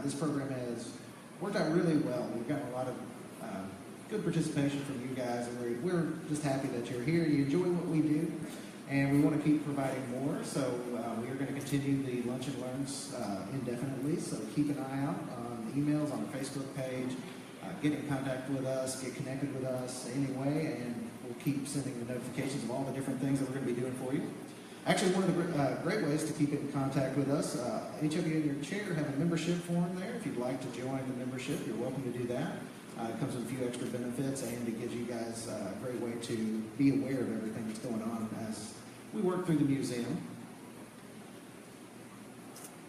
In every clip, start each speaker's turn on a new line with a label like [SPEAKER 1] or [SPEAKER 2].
[SPEAKER 1] this program has worked out really well. We've gotten a lot of good participation from you guys, and we're just happy that you're here. You enjoy what we do, and we want to keep providing more. So we are going to continue the Lunch and Learns indefinitely. So keep an eye out on emails, on our Facebook page. Get in contact with us, get connected with us anyway, and we'll keep sending the notifications of all the different things that we're going to be doing for you. Actually, one of the great ways to keep in contact with us, each of you in your chair have a membership form there. If you'd like to join the membership, you're welcome to do that. It comes with a few extra benefits, and it gives you guys a great way to be aware of everything that's going on as we work through the museum.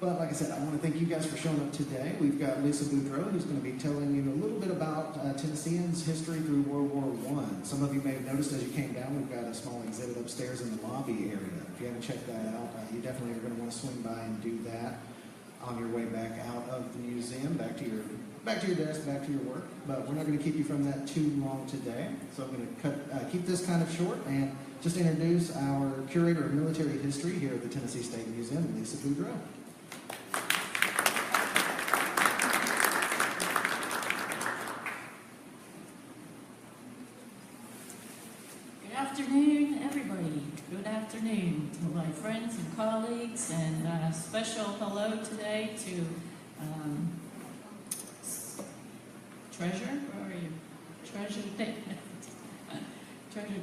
[SPEAKER 1] But like I said, I want to thank you guys for showing up today. We've got Lisa Budreau, who's going to be telling you a little bit about Tennesseans' history through World War I. Some of you may have noticed as you came down, we've got a small exhibit upstairs in the lobby area. If you haven't checked that out, you definitely are going to want to swing by and do that on your way back out of the museum, back to your desk, back to your work. But we're not going to keep you from that too long today. So I'm going to keep this kind of short and just introduce our curator of military history here at the Tennessee State Museum, Lisa Budreau.
[SPEAKER 2] Good afternoon to my friends and colleagues, and a special hello today to Treasurer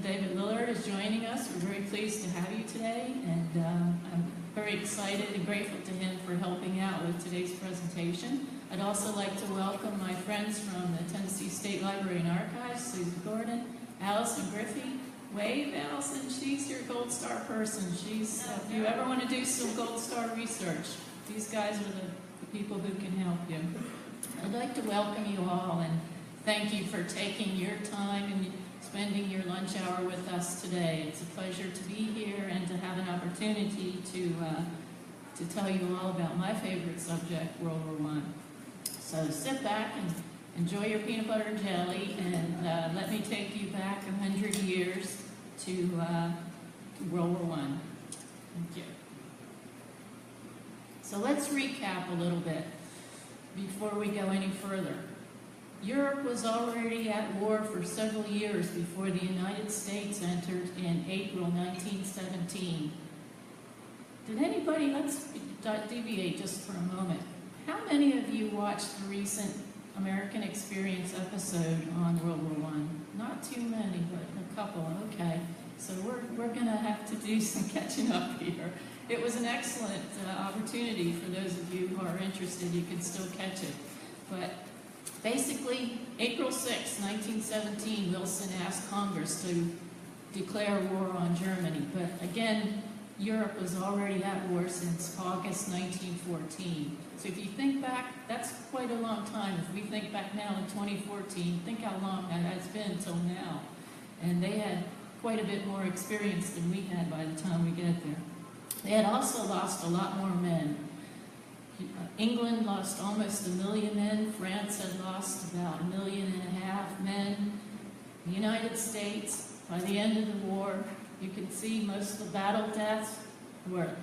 [SPEAKER 2] David Lillard is joining us. We're very pleased to have you today, and I'm very excited and grateful to him for helping out with today's presentation. I'd also like to welcome my friends from the Tennessee State Library and Archives, Susan Gordon, Allison Griffey. Wave, Allison, she's your Gold Star person. If you ever want to do some Gold Star research, these guys are the people who can help you. I'd like to welcome you all and thank you for taking your time and spending your lunch hour with us today. It's a pleasure to be here and to have an opportunity to tell you all about my favorite subject, World War I. So sit back and enjoy your peanut butter and jelly, and let me take you back 100 years to World War I. Thank you. So let's recap a little bit before we go any further. Europe was already at war for several years before the United States entered in April 1917. Did anybody, let's deviate just for a moment. How many of you watched the recent American Experience episode on World War I? Not too many, but a couple. Okay, so we're going to have to do some catching up here. It was an excellent opportunity for those of you who are interested. You can still catch it. But basically, April 6, 1917, Wilson asked Congress to declare war on Germany. But again, Europe was already at war since August 1914. So if you think back, that's quite a long time. If we think back now in 2014, think how long that has been till now. And they had quite a bit more experience than we had by the time we get there. They had also lost a lot more men. England lost almost 1 million men. France had lost about 1.5 million men. The United States, by the end of the war, you can see most of the battle deaths were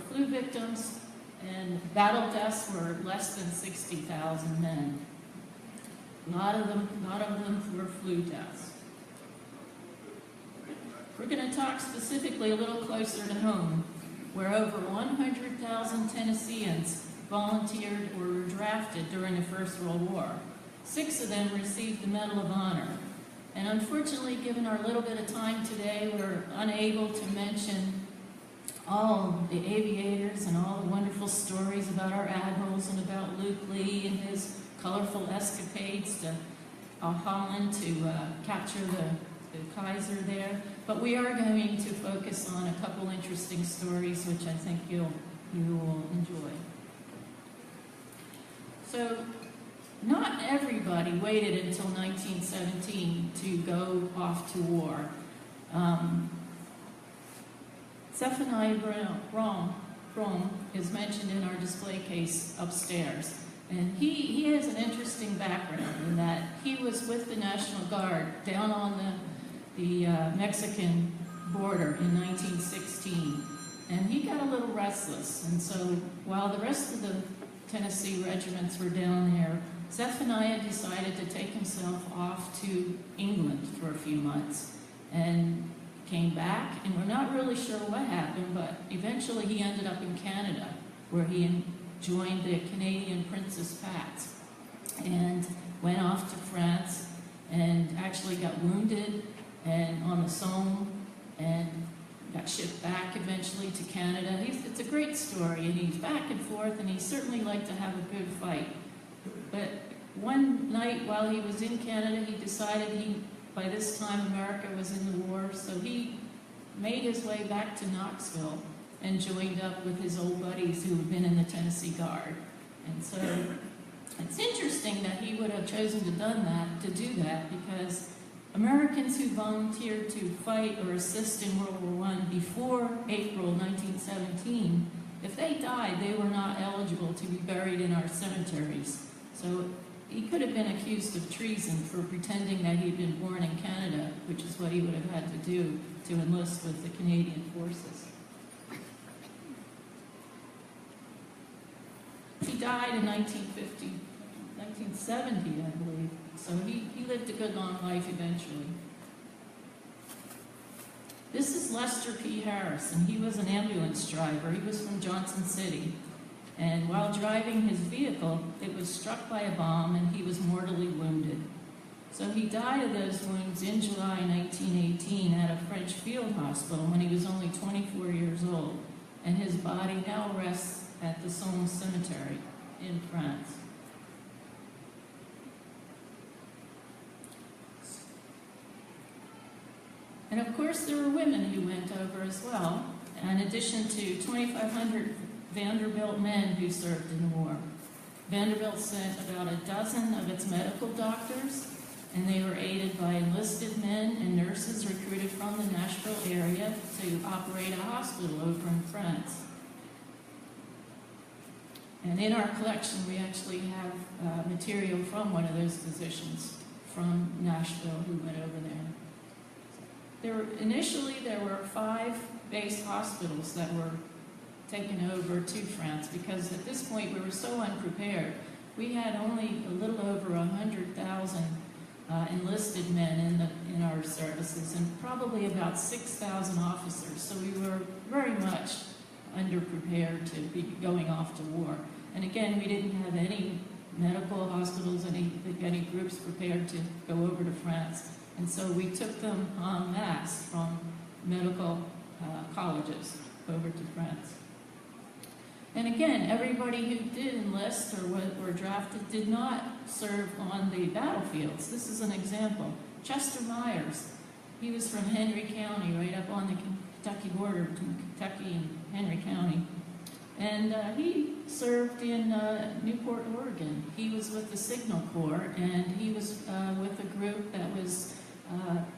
[SPEAKER 2] flu victims, and battle deaths were less than 60,000 men. A lot of them were flu deaths. We're going to talk specifically a little closer to home, where over 100,000 Tennesseans volunteered or were drafted during the First World War. 6 of them received the Medal of Honor. And unfortunately, given our little bit of time today, we're unable to mention all the aviators and all the wonderful stories about our admirals and about Luke Lee and his colorful escapades to Holland to capture the Kaiser there. But we are going to focus on a couple interesting stories, which I think you will enjoy. So, not everybody waited until 1917 to go off to war. Zephaniah Brom is mentioned in our display case upstairs. And he has an interesting background in that he was with the National Guard down on the Mexican border in 1916. And he got a little restless. And so while the rest of the Tennessee regiments were down there, Zephaniah decided to take himself off to England for a few months and came back, and we're not really sure what happened, but eventually he ended up in Canada, where he joined the Canadian Princess Pats and went off to France and actually got wounded and on the Somme and got shipped back eventually to Canada. It's a great story, and he's back and forth, and he certainly liked to have a good fight. But one night while he was in Canada, he decided by this time America was in the war, so he made his way back to Knoxville and joined up with his old buddies who had been in the Tennessee Guard. And so it's interesting that he would have chosen to do that, because Americans who volunteered to fight or assist in World War I before April 1917, if they died, they were not eligible to be buried in our cemeteries. So he could have been accused of treason for pretending that he'd been born in Canada, which is what he would have had to do to enlist with the Canadian forces. He died in 1970, I believe. So he lived a good long life eventually. This is Lester P. Harris, and he was an ambulance driver. He was from Johnson City. And while driving his vehicle, it was struck by a bomb, and he was mortally wounded. So he died of those wounds in July 1918 at a French field hospital when he was only 24 years old. And his body now rests at the Somme Cemetery in France. And of course, there were women who went over as well, in addition to 2,500 Vanderbilt men who served in the war. Vanderbilt sent about a dozen of its medical doctors, and they were aided by enlisted men and nurses recruited from the Nashville area to operate a hospital over in France. And in our collection, we actually have material from one of those physicians from Nashville who went over there. Initially, there were 5 base hospitals that were taken over to France, because at this point we were so unprepared. We had only a little over 100,000 enlisted men in our services, and probably about 6,000 officers. So we were very much underprepared to be going off to war. And again, we didn't have any medical hospitals, any groups prepared to go over to France. And so we took them en masse from medical colleges over to France. And again, everybody who did enlist or were drafted did not serve on the battlefields. This is an example. Chester Myers, he was from Henry County, right up on the Kentucky border between Kentucky and Henry County. And he served in Newport, Oregon. He was with the Signal Corps, and he was with a group that was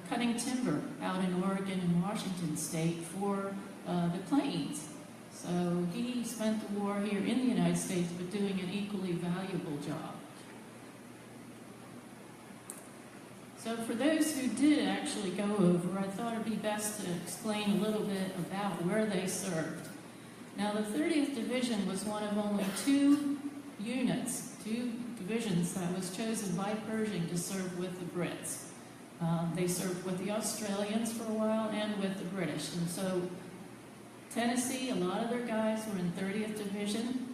[SPEAKER 2] cutting timber out in Oregon and Washington State for the planes. So he spent the war here in the United States, but doing an equally valuable job. So for those who did actually go over, I thought it'd be best to explain a little bit about where they served. Now, the 30th Division was one of only 2 divisions that was chosen by Pershing to serve with the Brits. They served with the Australians for a while and with the British. And so Tennessee, a lot of their guys were in 30th Division,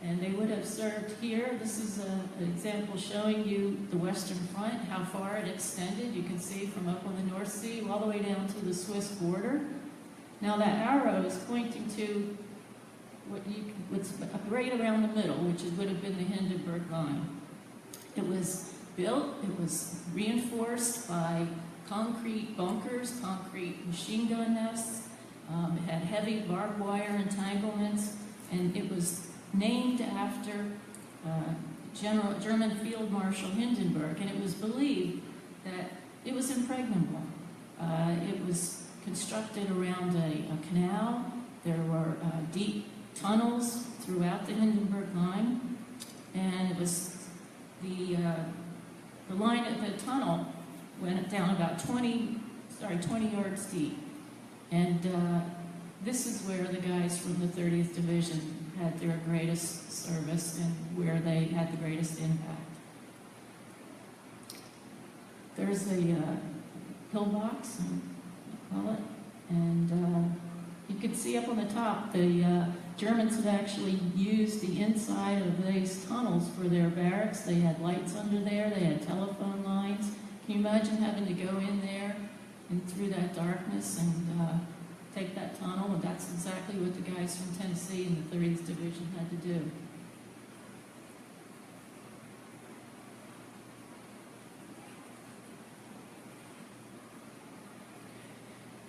[SPEAKER 2] and they would have served here. This is an example showing you the Western Front, how far it extended. You can see from up on the North Sea all the way down to the Swiss border. Now that arrow is pointing to what's right around the middle, which would have been the Hindenburg Gun. It was built, it was reinforced by concrete bunkers, concrete machine gun nests. It had heavy barbed wire entanglements, and it was named after German Field Marshal Hindenburg, and it was believed that it was impregnable. It was constructed around a canal. There were deep tunnels throughout the Hindenburg line, and it was the line at the tunnel went down about 20 yards deep. And this is where the guys from the 30th Division had their greatest service and where they had the greatest impact. There's a pillbox, I call it, and you can see up on the top, the Germans had actually used the inside of these tunnels for their barracks. They had lights under there, they had telephone lines. Can you imagine having to go in there and through that darkness and take that tunnel? And that's exactly what the guys from Tennessee in the 30th Division had to do.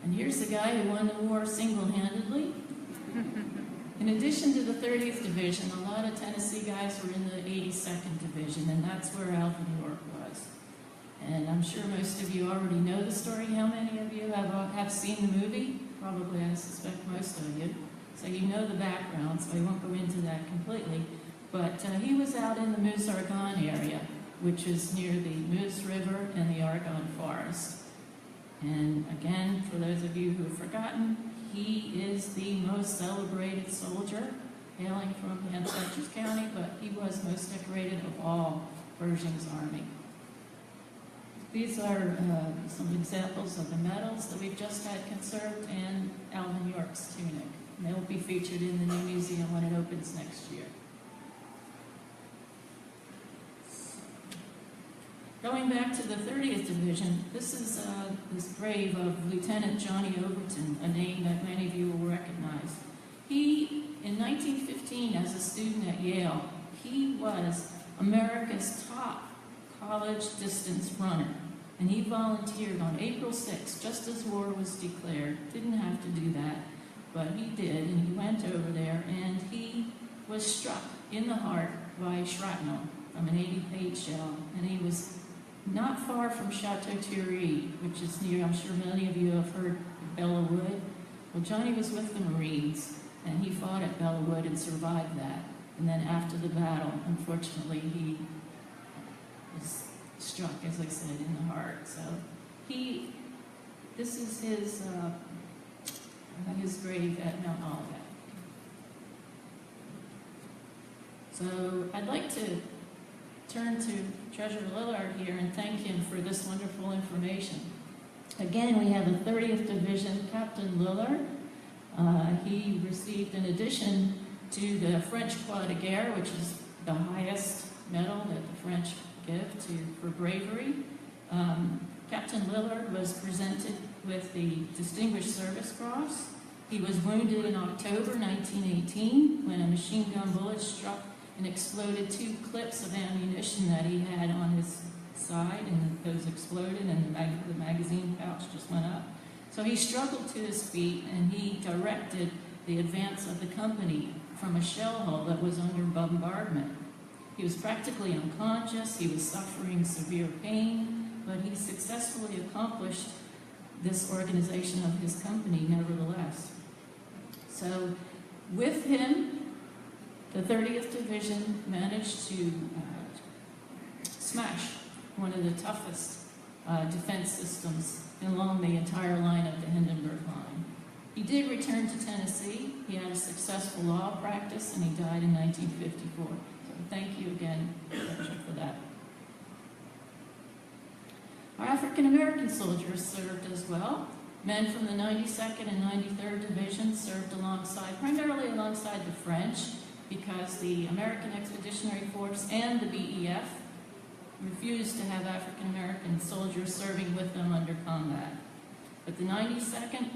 [SPEAKER 2] And here's the guy who won the war single-handedly. In addition to the 30th Division, a lot of Tennessee guys were in the 82nd Division, and that's where Alvin York was. And I'm sure most of you already know the story. How many of you have seen the movie? Probably, I suspect most of you. So you know the background, so I won't go into that completely. But he was out in the Meuse-Argonne area, which is near the Meuse River and the Argonne Forest. And again, for those of you who have forgotten, he is the most celebrated soldier, hailing from Dutchess County, but he was most decorated of all Pershing's army. These are some examples of the medals that we've just had conserved and Alvin York's tunic. And they will be featured in the new museum when it opens next year. Going back to the 30th Division, this is this grave of Lieutenant Jonny Overton, a name that many of you will recognize. He, in 1915, as a student at Yale, he was America's top college distance runner. And he volunteered on April 6th, just as war was declared. Didn't have to do that, but he did, and he went over there, and he was struck in the heart by shrapnel from an 88 shell, and he was not far from Chateau Thierry, which is near, I'm sure many of you have heard of Bella Wood. Well, Jonny was with the Marines, and he fought at Bella Wood and survived that. And then after the battle, unfortunately, he was struck, as I said, in the heart. So this is his grave at Mount Olivet. So I'd like to turn to Treasurer Lillard here and thank him for this wonderful information. Again, we have a 30th Division Captain Lillard. He received, in addition to the French Croix de Guerre, which is the highest medal that the French give for bravery, Captain Lillard was presented with the Distinguished Service Cross. He was wounded in October 1918 when a machine gun bullet struck and exploded 2 clips of ammunition that he had on his side, and those exploded, and the magazine pouch just went up. So he struggled to his feet, and he directed the advance of the company from a shell hole that was under bombardment. He was practically unconscious, he was suffering severe pain, but he successfully accomplished this organization of his company nevertheless. So with him, the 30th Division managed to smash one of the toughest defense systems along the entire line of the Hindenburg line. He did return to Tennessee. He had a successful law practice, and he died in 1954. So thank you again for that. Our African-American soldiers served as well. Men from the 92nd and 93rd Divisions served primarily alongside the French, because the American Expeditionary Force and the BEF refused to have African-American soldiers serving with them under combat. But the 92nd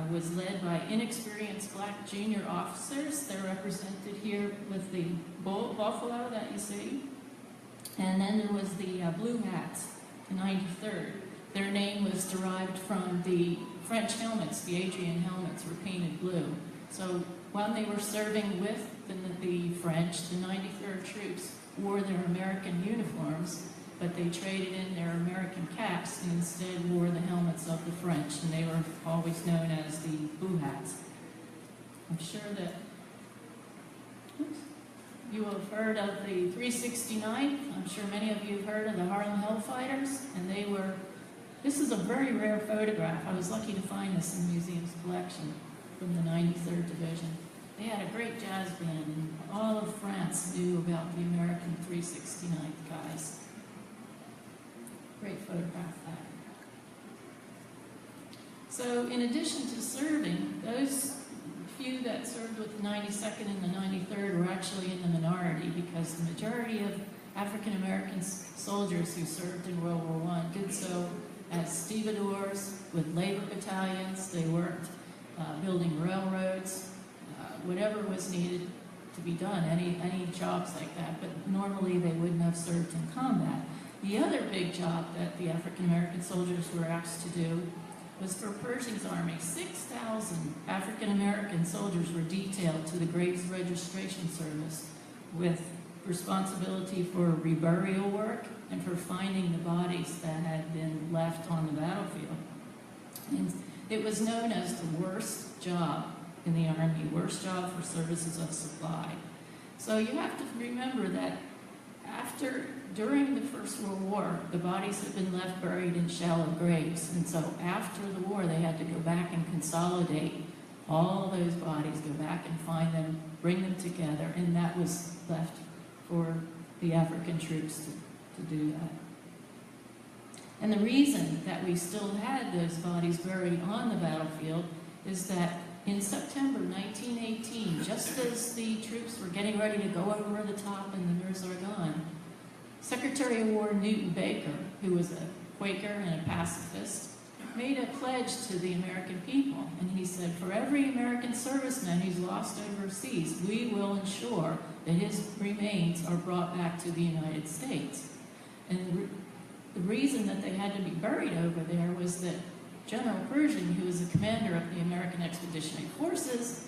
[SPEAKER 2] was led by inexperienced black junior officers. They're represented here with the buffalo that you see. And then there was the Blue Hats, the 93rd. Their name was derived from the French helmets. The Adrian helmets were painted blue. So when they were serving with the French, the 93rd troops wore their American uniforms, but they traded in their American caps and instead wore the helmets of the French, and they were always known as the Blue Hats. I'm sure that you have heard of the 369th. I'm sure many of you have heard of the Harlem Hellfighters, and this is a very rare photograph. I was lucky to find this in the museum's collection from the 93rd Division. They had a great jazz band, and all of France knew about the American 369th guys. Great photograph that. So in addition to serving, those few that served with the 92nd and the 93rd were actually in the minority, because the majority of African American soldiers who served in World War I did so as stevedores with labor battalions. They worked building railroads, whatever was needed to be done, any jobs like that, but normally they wouldn't have served in combat. The other big job that the African American soldiers were asked to do was for Pershing's army. 6,000 African American soldiers were detailed to the Graves Registration Service with responsibility for reburial work and for finding the bodies that had been left on the battlefield. And it was known as the worst job in the Army, worst job for services of supply. So you have to remember that during the First World War, the bodies had been left buried in shallow graves. And so after the war, they had to go back and consolidate all those bodies, go back and find them, bring them together, and that was left for the African troops to do that. And the reason that we still had those bodies buried on the battlefield is that in September 1918, just as the troops were getting ready to go over the top in the Meuse-Argonne, Secretary of War Newton Baker, who was a Quaker and a pacifist, made a pledge to the American people. And he said, for every American serviceman who's lost overseas, we will ensure that his remains are brought back to the United States. And the reason that they had to be buried over there was that General Pershing, who was the commander of the American Expeditionary Forces,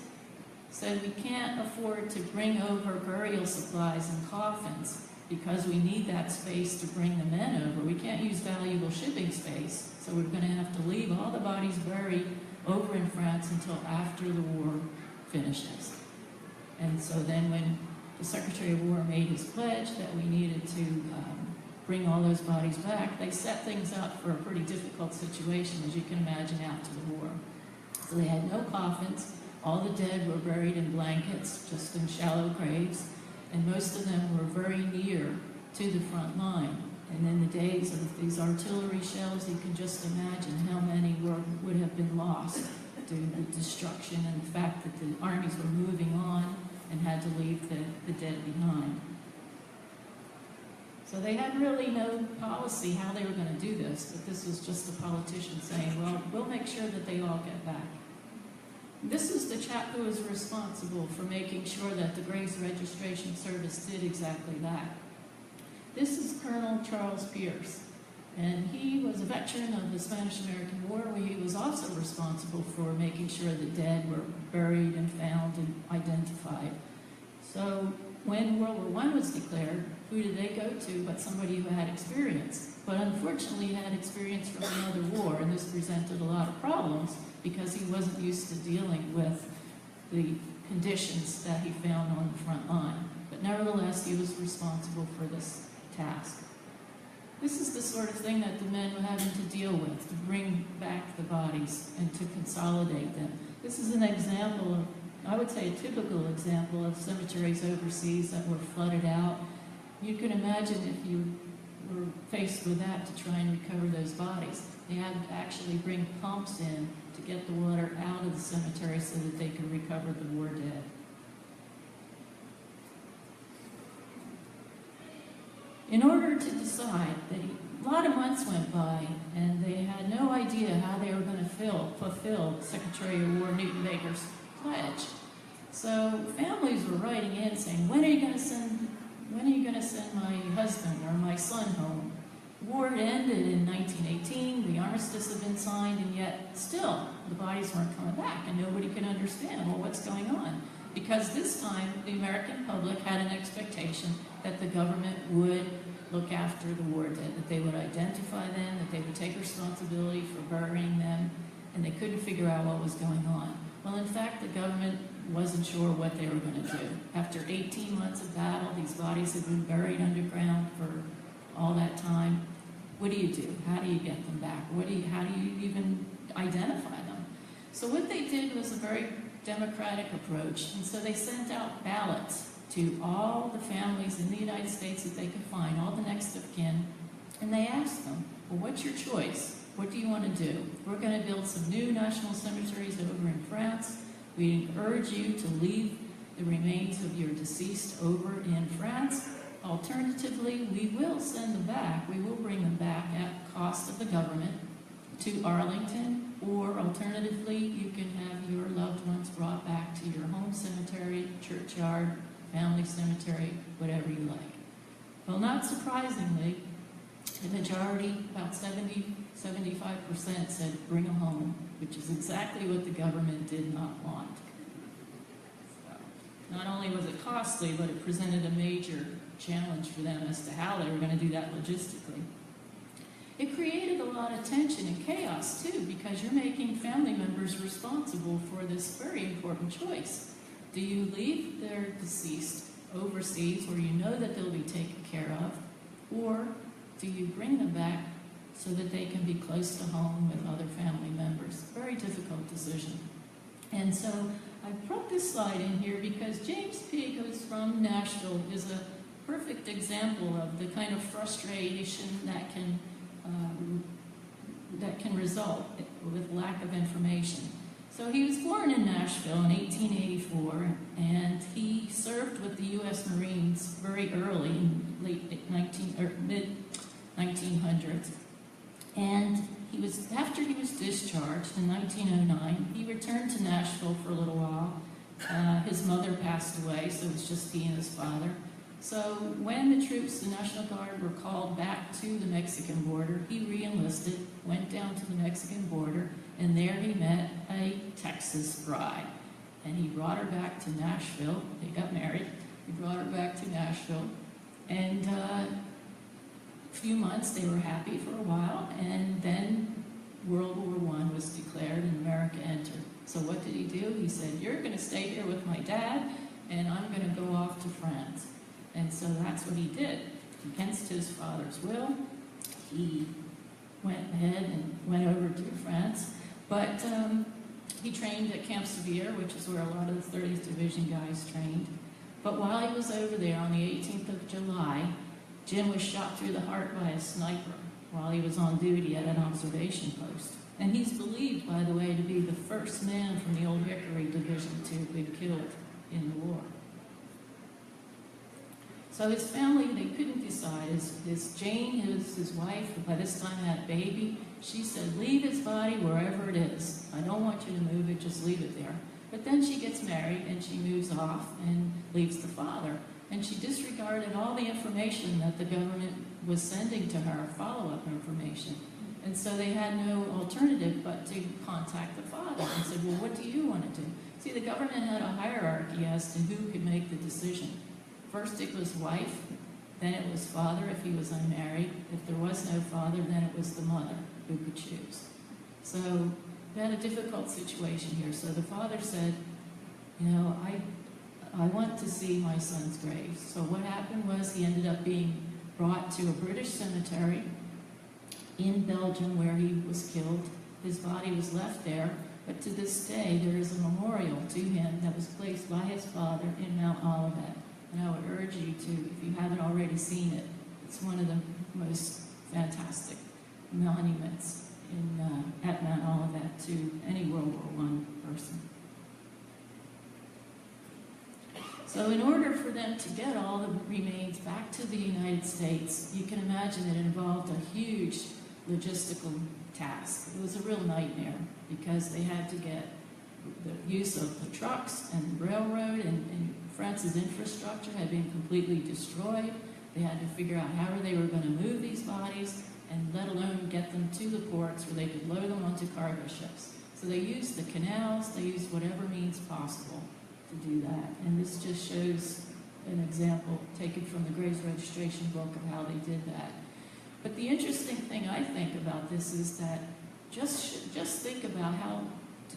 [SPEAKER 2] said we can't afford to bring over burial supplies and coffins because we need that space to bring the men over. We can't use valuable shipping space, so we're going to have to leave all the bodies buried over in France until after the war finishes. And so then when the Secretary of War made his pledge that we needed to bring all those bodies back, they set things up for a pretty difficult situation, as you can imagine, after the war. So they had no coffins. All the dead were buried in blankets, just in shallow graves, and most of them were very near to the front line. And in the days of these artillery shells, you can just imagine how many would have been lost due to the destruction and the fact that the armies were moving on and had to leave the dead behind. So they had really no policy how they were going to do this, but this was just the politicians saying, well, we'll make sure that they all get back. This is the chap who was responsible for making sure that the Graves Registration Service did exactly that. This is Colonel Charles Pierce, and he was a veteran of the Spanish-American War, where he was also responsible for making sure the dead were buried and found and identified. So when World War I was declared, who did they go to but somebody who had experience? But unfortunately he had experience from another war, and this presented a lot of problems because he wasn't used to dealing with the conditions that he found on the front line. But nevertheless, he was responsible for this task. This is the sort of thing that the men were having to deal with, to bring back the bodies and to consolidate them. This is an example of, I would say a typical example of cemeteries overseas that were flooded out. You can imagine if you were faced with that to try and recover those bodies. They had to actually bring pumps in to get the water out of the cemetery so that they could recover the war dead. In order to decide, a lot of months went by, and they had no idea how they were going to fulfill Secretary of War Newton Baker's pledge. So families were writing in saying, when are you going to send my husband or my son home? War ended in 1918, the armistice had been signed, and yet still the bodies weren't coming back, and nobody could understand, well, what's going on? Because this time the American public had an expectation that the government would look after the war dead, that they would identify them, that they would take responsibility for burying them, and they couldn't figure out what was going on. Well, in fact, the government wasn't sure what they were going to do. After 18 months of battle, these bodies had been buried underground for all that time. What do you do? How do you get them back? How do you even identify them? So what they did was a very democratic approach. And so they sent out ballots to all the families in the United States that they could find, all the next of kin, and they asked them, well, what's your choice? What do you want to do? We're going to build some new national cemeteries over in France. We urge you to leave the remains of your deceased over in France. Alternatively, we will send them back. We will bring them back at cost of the government to Arlington, or alternatively, you can have your loved ones brought back to your home cemetery, churchyard, family cemetery, whatever you like. Well, not surprisingly, the majority, about 70–75%, said bring them home, which is exactly what the government did not want. So, not only was it costly, but it presented a major challenge for them as to how they were going to do that logistically. It created a lot of tension and chaos, too, because you're making family members responsible for this very important choice. Do you leave their deceased overseas where you know that they'll be taken care of, or do you bring them back so that they can be close to home with other family members? Very difficult decision. And so I brought this slide in here because James P., who's from Nashville, is a perfect example of the kind of frustration that can result with lack of information. So he was born in Nashville in 1884, and he served with the U.S. Marines very early, in mid-1900s. And after he was discharged in 1909, he returned to Nashville for a little while. His mother passed away, so it was just he and his father. So when the troops, the National Guard, were called back to the Mexican border, he re-enlisted, went down to the Mexican border, and there he met a Texas bride. And he brought her back to Nashville. They got married. He brought her back to Nashville. And a few months, they were happy for a while, and then World War I was declared and America entered. So what did he do? He said, you're going to stay here with my dad, and I'm going to go off to France. And so that's what he did. Against his father's will, he went ahead and went over to France. But he trained at Camp Sevier, which is where a lot of the 30th Division guys trained. But while he was over there on the 18th of July, Jim was shot through the heart by a sniper while he was on duty at an observation post. And he's believed, by the way, to be the first man from the Old Hickory Division to have been killed in the war. So his family, they couldn't decide. His Jane, his wife, who by this time had a baby, she said, leave his body wherever it is. I don't want you to move it, just leave it there. But then she gets married and she moves off and leaves the father. And she disregarded all the information that the government was sending to her, follow-up information. And so they had no alternative but to contact the father and said, well, what do you want to do? See, the government had a hierarchy as to who could make the decision. First it was wife, then it was father if he was unmarried. If there was no father, then it was the mother who could choose. So we had a difficult situation here. So the father said, you know, I want to see my son's grave. So what happened was he ended up being brought to a British cemetery in Belgium where he was killed. His body was left there, but to this day there is a memorial to him that was placed by his father in Mount Olivet. And I would urge you to, if you haven't already seen it, it's one of the most fantastic monuments at Mount Olivet to any World War I person. So in order for them to get all the remains back to the United States, you can imagine it involved a huge logistical task. It was a real nightmare because they had to get the use of the trucks and railroad, and France's infrastructure had been completely destroyed. They had to figure out how they were going to move these bodies, and let alone get them to the ports where they could load them onto cargo ships. So they used the canals, they used whatever means possible to do that. And this just shows an example taken from the Graves Registration book of how they did that. But the interesting thing I think about this is that just think about how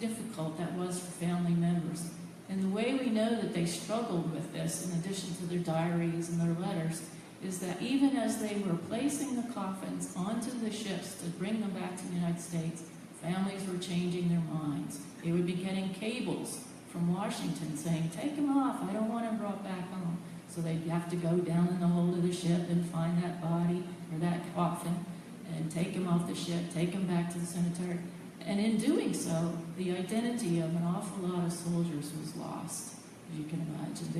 [SPEAKER 2] difficult that was for family members. And the way we know that they struggled with this, in addition to their diaries and their letters, is that even as they were placing the coffins onto the ships to bring them back to the United States, families were changing their minds. They would be getting cables from Washington saying, take him off, I don't want him brought back home. So they'd have to go down in the hold of the ship and find that body or that coffin and take him off the ship, take him back to the cemetery. And in doing so, the identity of an awful lot of soldiers was lost, as you can imagine.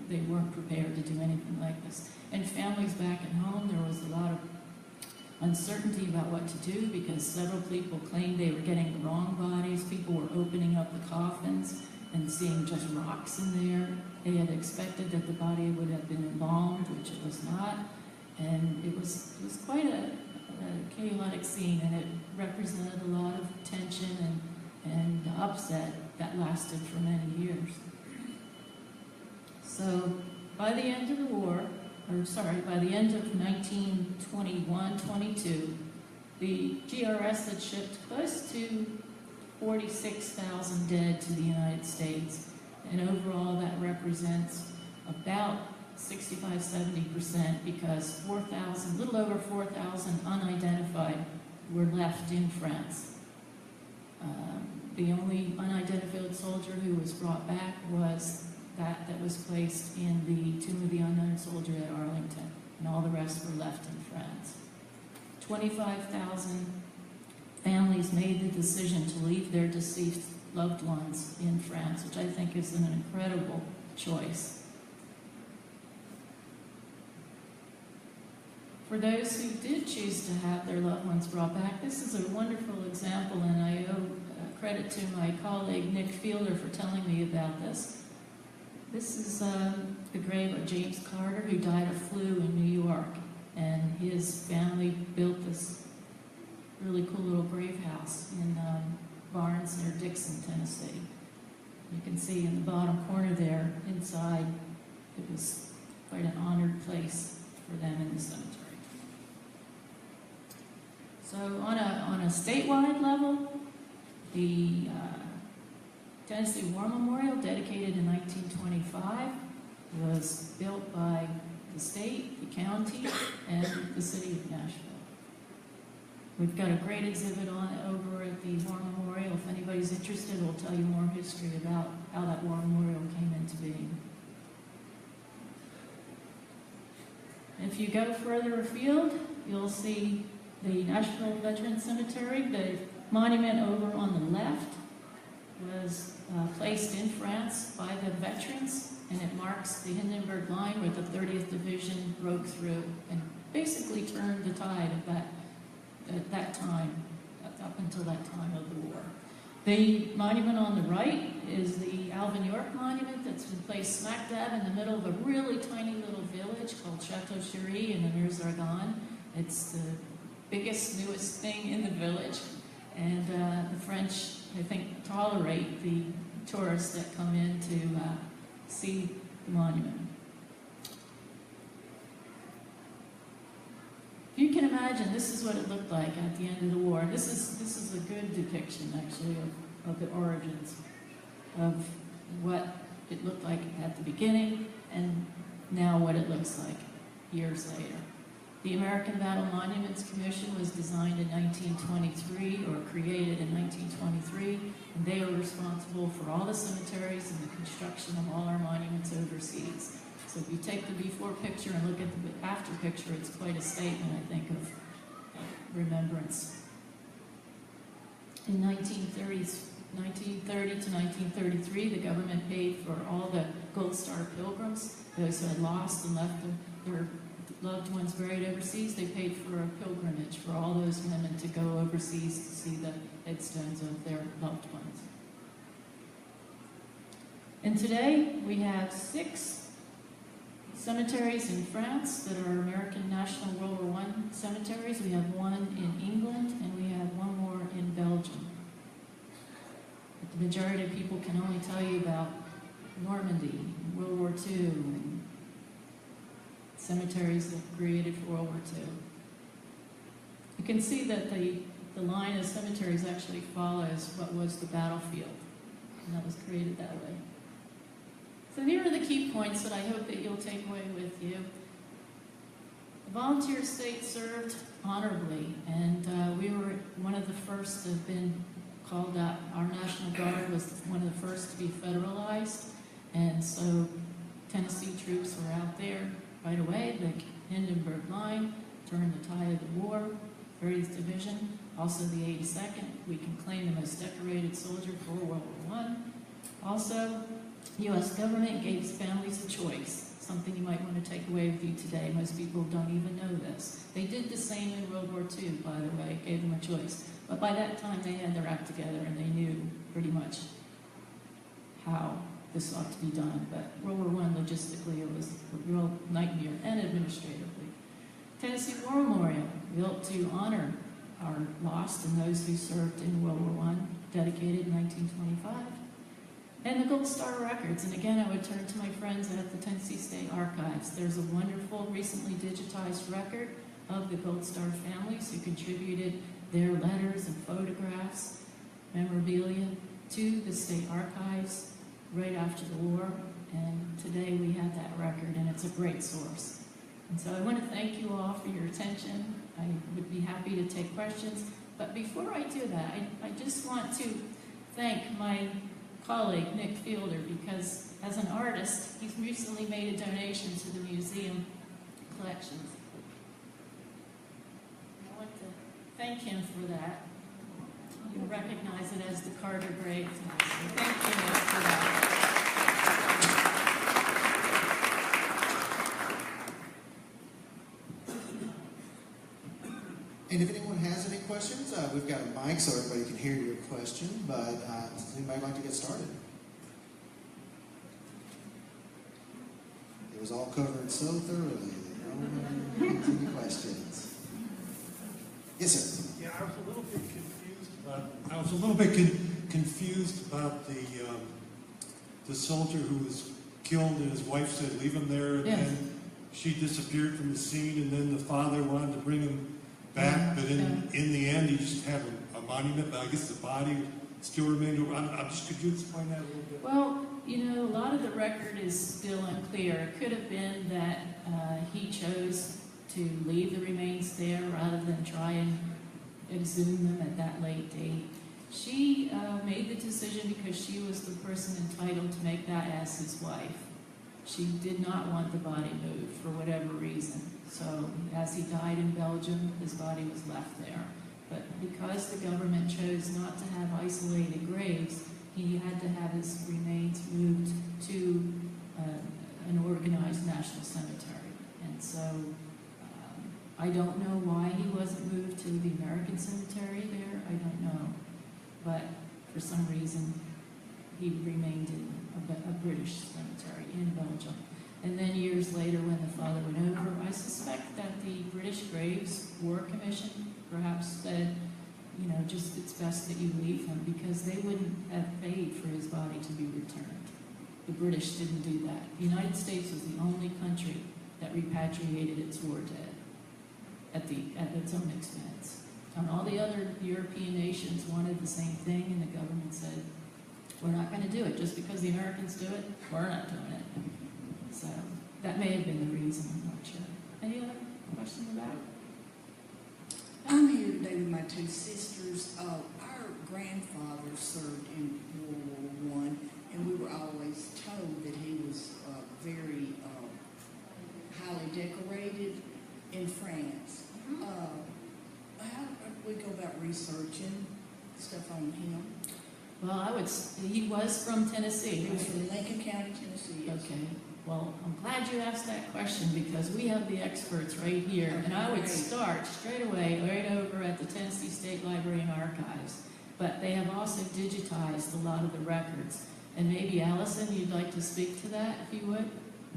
[SPEAKER 2] They weren't prepared to do anything like this. And families back at home, there was a lot of uncertainty about what to do because several people claimed they were getting the wrong bodies. People were opening up the coffins and seeing just rocks in there. They had expected that the body would have been embalmed, which it was not. And it was quite a chaotic scene, and it represented a lot of tension and upset that lasted for many years. So by the end of the war, by the end of 1921-22, the GRS had shipped close to 46,000 dead to the United States. And overall, that represents about 65-70% because a little over 4,000 unidentified were left in France. The only unidentified soldier who was brought back was that was placed in the Tomb of the Unknown Soldier at Arlington, and all the rest were left in France. 25,000 families made the decision to leave their deceased loved ones in France, which I think is an incredible choice. For those who did choose to have their loved ones brought back, this is a wonderful example, and I owe credit to my colleague Nick Fielder for telling me about this. This is the grave of James Carter, who died of flu in New York, and his family built this really cool little grave house in Barnes near Dixon, Tennessee. You can see in the bottom corner there, inside, it was quite an honored place for them in the cemetery. So on a statewide level, the Tennessee War Memorial, dedicated in 1925, was built by the state, the county, and the city of Nashville. We've got a great exhibit on it over at the War Memorial. If anybody's interested, we'll tell you more history about how that War Memorial came into being. If you go further afield, you'll see the Nashville Veterans Cemetery. The monument over on the left was placed in France by the veterans, and it marks the Hindenburg line where the 30th Division broke through and basically turned the tide of that time, up until that time of the war. The monument on the right is the Alvin York monument that's been placed smack dab in the middle of a really tiny little village called Chateau Chéri in the Meuse-Argonne. It's the biggest, newest thing in the village, and the French, I think, tolerate the tourists that come in to see the monument. You can imagine this is what it looked like at the end of the war. This is a good depiction, actually, of the origins of what it looked like at the beginning and now what it looks like years later. The American Battle Monuments Commission was designed in 1923, or created in 1923, and they are responsible for all the cemeteries and the construction of all our monuments overseas. So if you take the before picture and look at the after picture, it's quite a statement, I think, of remembrance. In 1930 to 1933, the government paid for all the Gold Star pilgrims, those who had lost and left their loved ones buried overseas. They paid for a pilgrimage for all those women to go overseas to see the headstones of their loved ones. And today, we have 6 cemeteries in France that are American National World War I cemeteries. We have one in England, and we have one more in Belgium. But the majority of people can only tell you about Normandy, World War II, and cemeteries that were created for World War II. You can see that the line of cemeteries actually follows what was the battlefield, and that was created that way. So here are the key points that I hope that you'll take away with you. The volunteer state served honorably, and we were one of the first to have been called that our National Guard was one of the first to be federalized, and so Tennessee troops were out there right away. The Hindenburg Line turned the tide of the war. 30th Division, also the 82nd. We can claim the most decorated soldier for World War I. Also, the U.S. government gave families a choice, something you might want to take away with you today. Most people don't even know this. They did the same in World War II, by the way, gave them a choice. But by that time, they had their act together and they knew pretty much how this ought to be done. But World War I, logistically, it was a real nightmare, and administratively. Tennessee War Memorial, built to honor our lost and those who served in World War I, dedicated in 1925. And the Gold Star Records. And again, I would turn to my friends at the Tennessee State Archives. There's a wonderful, recently digitized record of the Gold Star families who contributed their letters and photographs, memorabilia to the state archives right after the war. And today we have that record, and it's a great source. And so I want to thank you all for your attention. I would be happy to take questions. But before I do that, I just want to thank my colleague, Nick Fielder, because as an artist, he's recently made a donation to the museum collections. I want to thank him for that. You recognize it as the Carter Grave. So thank you, Nick, for that.
[SPEAKER 1] And if anyone has any questions, we've got a mic so everybody can hear your question, but does anybody like to get started? It was all covered so thoroughly that no one has any questions. Yes, sir.
[SPEAKER 3] Yeah, I was a little bit confused about the soldier who was killed, and his wife said, "Leave him there," and
[SPEAKER 2] Yes.
[SPEAKER 3] then she disappeared from the scene, and then the father wanted to bring him back, but in the end, he just had a monument, but I guess the body still remained over. Could you explain that a little bit?
[SPEAKER 2] Well, you know, a lot of the record is still unclear. It could have been that he chose to leave the remains there rather than try and exhume them at that late date. She made the decision because she was the person entitled to make that as his wife. She did not want the body moved for whatever reason. So as he died in Belgium, his body was left there. But because the government chose not to have isolated graves, he had to have his remains moved to an organized national cemetery. And so I don't know why he wasn't moved to the American cemetery there. I don't know. But for some reason, he remained in a British cemetery in Belgium. And then years later, when the father went over, I suspect that the British Graves War Commission perhaps said, you know, just it's best that you leave him, because they wouldn't have paid for his body to be returned. The British didn't do that. The United States was the only country that repatriated its war dead at its own expense. And all the other European nations wanted the same thing, and the government said, we're not going to do it. Just because the Americans do it, we're not doing it. So that may have been the reason, I'm not sure. Any other questions about it?
[SPEAKER 4] I'm here today with my two sisters. Our grandfather served in World War I, and we were always told that he was very highly decorated in France. How do we go about researching stuff on him?
[SPEAKER 2] Well, he was from Tennessee.
[SPEAKER 4] He was
[SPEAKER 2] Right?
[SPEAKER 4] from Lincoln County, Tennessee. Yes.
[SPEAKER 2] Okay. Well, I'm glad you asked that question, because we have the experts right here. And I would start straight away right over at the Tennessee State Library and Archives. But they have also digitized a lot of the records. And maybe, Allison, you'd like to speak to that, if you would,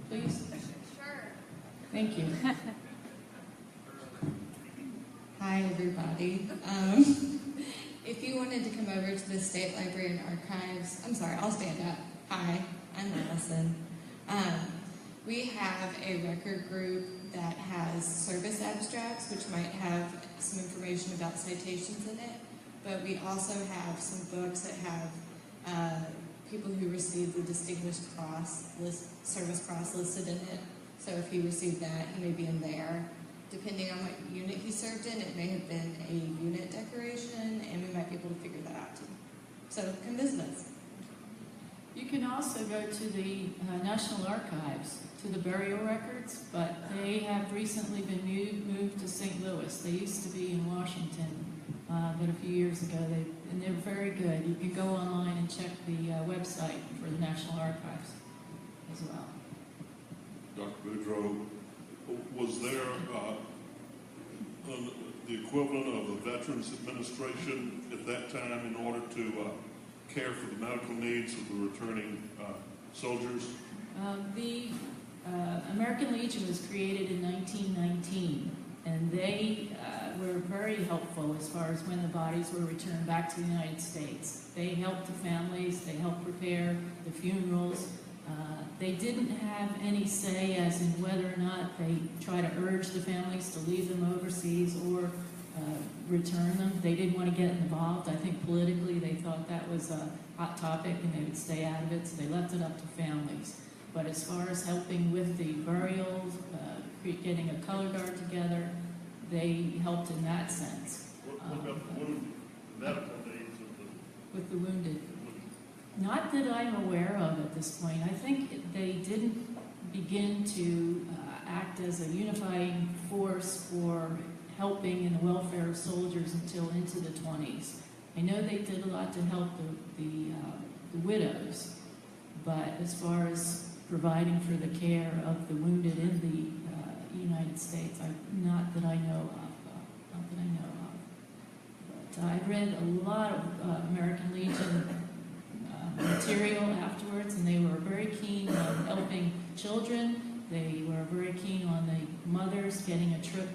[SPEAKER 2] please?
[SPEAKER 5] Sure.
[SPEAKER 2] Thank you.
[SPEAKER 5] Hi, everybody. If you wanted to come over to the State Library and Archives, I'm sorry, I'll stand up. Hi, I'm Allison. We have a record group that has service abstracts, which might have some information about citations in it, but we also have some books that have people who received the Distinguished Cross, Service Cross listed in it. So if he received that, he may be in there. depending on what unit he served in, it may have been a unit decoration, and we might be able to figure that out too. So come visit us.
[SPEAKER 2] You can also go to the National Archives, to the burial records, but they have recently been moved to St. Louis. They used to be in Washington, but a few years ago, and they're very good. You can go online and check the website for the National Archives as well.
[SPEAKER 6] Dr. Budreau, was there the equivalent of the Veterans Administration at that time in order to care for the medical needs of the returning soldiers?
[SPEAKER 2] The American Legion was created in 1919, and they were very helpful as far as when the bodies were returned back to the United States. They helped the families, they helped prepare the funerals. They didn't have any say as in whether or not they try to urge the families to leave them overseas or return them. They didn't want to get involved. I think politically they thought that was a hot topic and they would stay out of it, so they left it up to families. But as far as helping with the burials, getting a color guard together, they helped in that sense.
[SPEAKER 6] What about the medical needs of
[SPEAKER 2] with the wounded. Not that I'm aware of at this point. I think they didn't begin to act as a unifying force for helping in the welfare of soldiers until into the 20s. I know they did a lot to help the widows, but as far as providing for the care of the wounded in the United States, not that I know of. But I read a lot of American Legion material afterwards, and they were very keen on helping children. They were very keen on the mothers getting a trip,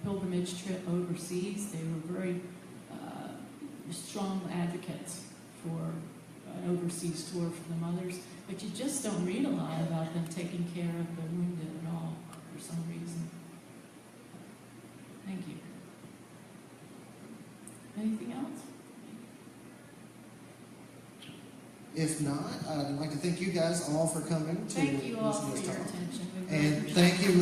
[SPEAKER 2] pilgrimage trip overseas. They were very strong advocates for an overseas tour for the mothers. But you just don't read a lot about them taking care of the wounded at all for some reason. Thank you. Anything else?
[SPEAKER 1] If not, I'd like to thank you guys all for coming to
[SPEAKER 2] Thank you all
[SPEAKER 1] listen to
[SPEAKER 2] for
[SPEAKER 1] this
[SPEAKER 2] your
[SPEAKER 1] talk.
[SPEAKER 2] attention. We really
[SPEAKER 1] And
[SPEAKER 2] appreciate
[SPEAKER 1] thank you